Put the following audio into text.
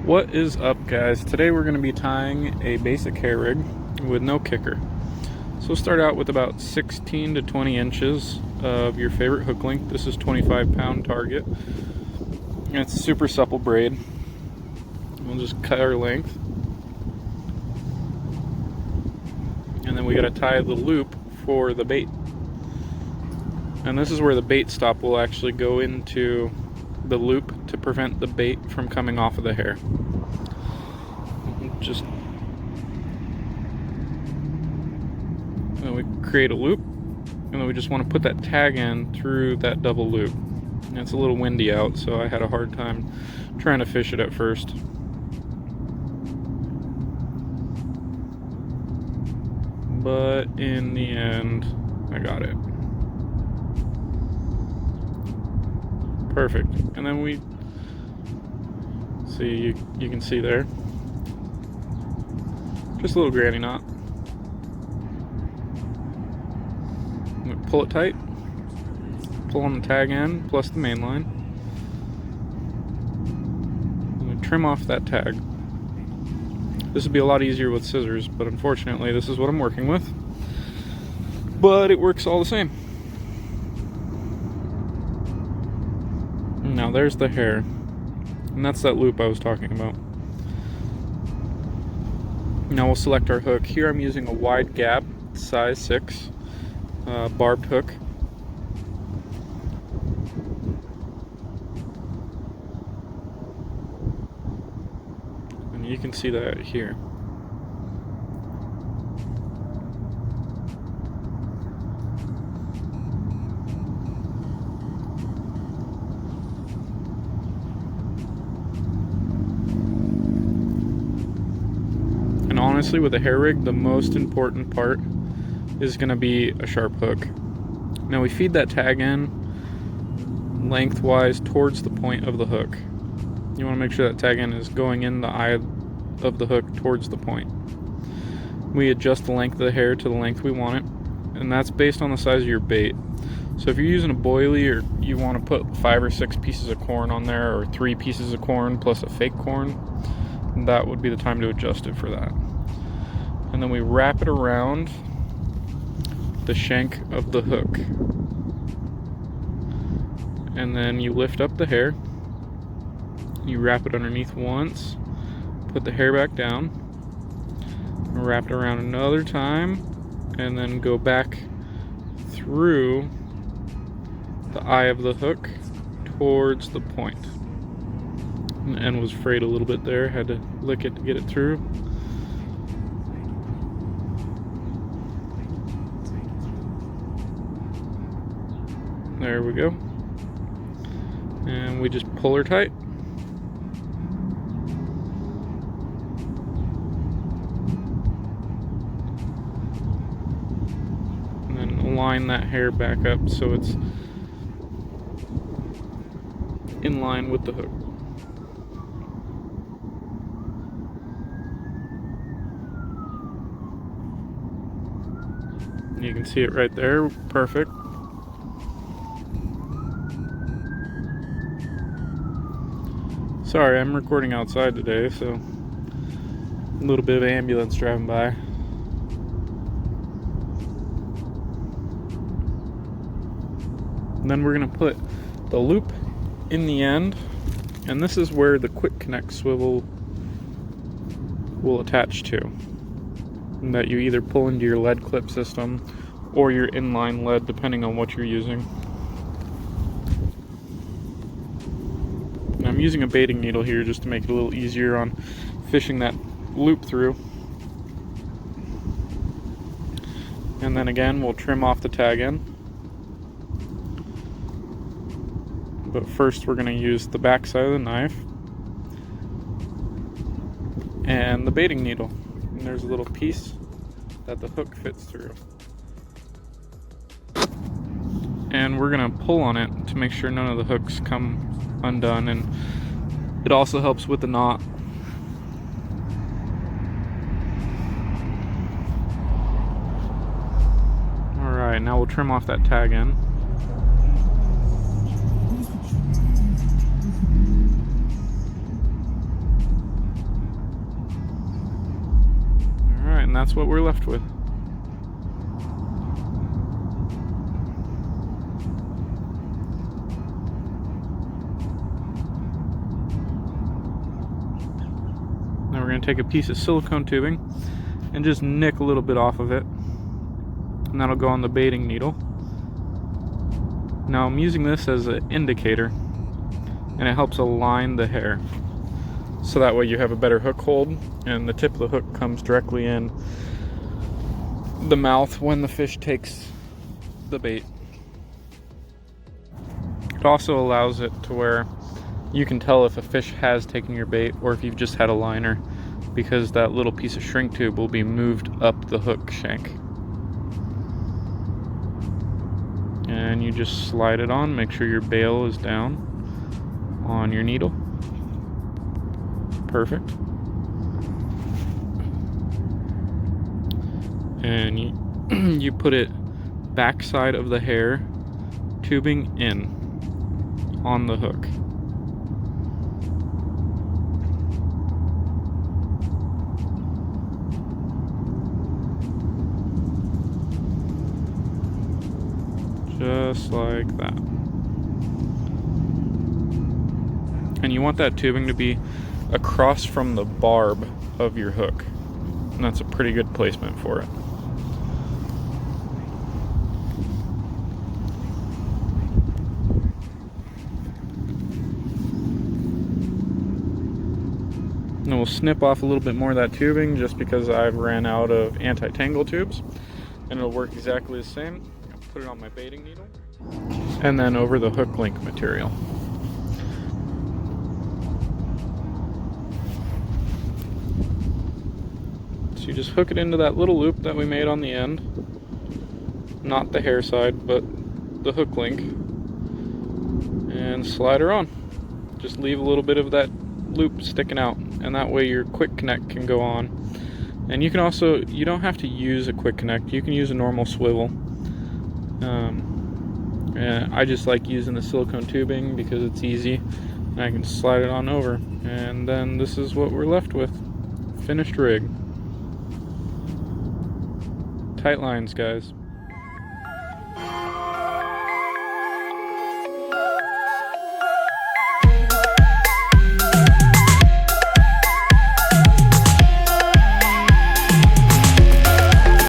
What is up, guys? Today we're going to be tying a basic hair rig with no kicker. So we'll start out with about 16 to 20 inches of your favorite hook length. This is 25-pound target. And it's a super supple braid. We'll just cut our length. And then we got to tie the loop for the bait. And this is where the bait stop will actually go into the loop to prevent the bait from coming off of the hair. Just then we create a loop, and then we just want to put that tag in through that double loop. And it's a little windy out, so I had a hard time trying to fish it at first. But in the end, I got it. Perfect. And then we see, you can see there, just a little granny knot. Pull it tight, pull on the tag end plus the main line, and we trim off that tag. This would be a lot easier with scissors, but unfortunately this is what I'm working with. But it works all the same. Now there's the hair, and that's that loop I was talking about. Now we'll select our hook. Here I'm using a wide gap, size 6, barbed hook. And you can see that here. And honestly, with a hair rig, the most important part is going to be a sharp hook. Now we feed that tag in lengthwise towards the point of the hook. You want to make sure that tag end is going in the eye of the hook towards the point. We adjust the length of the hair to the length we want it, and that's based on the size of your bait. So if you're using a boilie, or you want to put 5 or 6 pieces of corn on there, or 3 pieces of corn plus a fake corn, that would be the time to adjust it for that. And then we wrap it around the shank of the hook, and then you lift up the hair, you wrap it underneath once, put the hair back down, wrap it around another time, and then go back through the eye of the hook towards the point. The end was frayed a little bit there, had to lick it to get it through. There we go. And we just pull her tight. And then line that hair back up so it's in line with the hook. You can see it right there. Perfect. Sorry, I'm recording outside today, so a little bit of ambulance driving by. And then we're going to put the loop in the end, and this is where the quick connect swivel will attach to, and that you either pull into your lead clip system or your inline lead, depending on what you're using. I'm using a baiting needle here just to make it a little easier on fishing that loop through. And then again, we'll trim off the tag end. But first we're going to use the back side of the knife and the baiting needle. And there's a little piece that the hook fits through. And we're going to pull on it to make sure none of the hooks come undone, and it also helps with the knot. Alright, now we'll trim off that tag end. And that's what we're left with. Now we're going to take a piece of silicone tubing and just nick a little bit off of it, and that'll go on the baiting needle. Now I'm using this as an indicator, and it helps align the hair, so that way you have a better hook hold and the tip of the hook comes directly in the mouth when the fish takes the bait. It also allows it to where you can tell if a fish has taken your bait or if you've just had a liner, because that little piece of shrink tube will be moved up the hook shank. And you just slide it on, make sure your bail is down on your needle. Perfect. And you put it backside of the hair, tubing in on the hook. Just like that. And you want that tubing to be across from the barb of your hook. And that's a pretty good placement for it. And we'll snip off a little bit more of that tubing just because I've ran out of anti-tangle tubes. And it'll work exactly the same. I'll put it on my baiting needle. And then over the hook link material. So you just hook it into that little loop that we made on the end. Not the hair side, but the hook link. And slide her on. Just leave a little bit of that loop sticking out, and that way your quick connect can go on. And you can also, you don't have to use a quick connect, you can use a normal swivel. And I just like using the silicone tubing because it's easy and I can slide it on over, and then this is what we're left with. Finished rig. Tight lines, guys.